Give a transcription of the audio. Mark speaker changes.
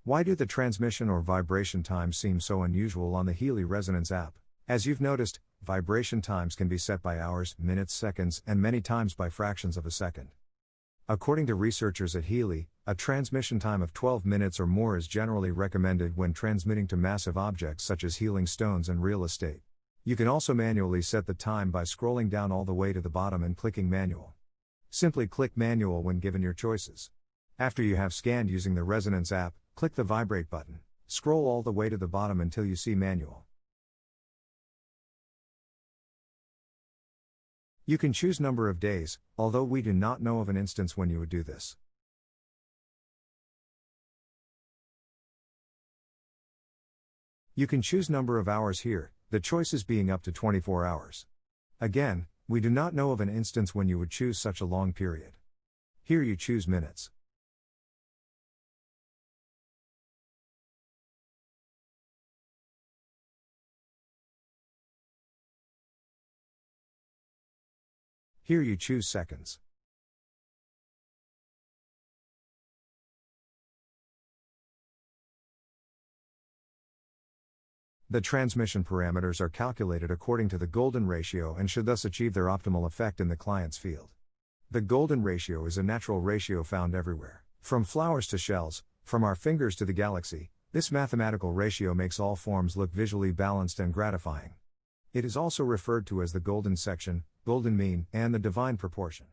Speaker 1: Why do the transmission or vibration times seem so unusual on the Healy Resonance app? As you've noticed, vibration times can be set by hours, minutes, seconds, and many times by fractions of a second. According to researchers at Healy, a transmission time of 12 minutes or more is generally recommended when transmitting to massive objects such as healing stones and real estate. You can also manually set the time by scrolling down all the way to the bottom and clicking Manual. Simply click Manual when given your choices. After you have scanned using the Resonance app, click the Vibrate button. Scroll all the way to the bottom until you see Manual. You can choose number of days, although we do not know of an instance when you would do this. You can choose number of hours here, the choices being up to 24 hours. Again, we do not know of an instance when you would choose such a long period. Here you choose minutes. Here you choose seconds. The transmission parameters are calculated according to the golden ratio and should thus achieve their optimal effect in the client's field. The golden ratio is a natural ratio found everywhere. From flowers to shells, from our fingers to the galaxy, this mathematical ratio makes all forms look visually balanced and gratifying. It is also referred to as the golden section, golden mean, and the divine proportion.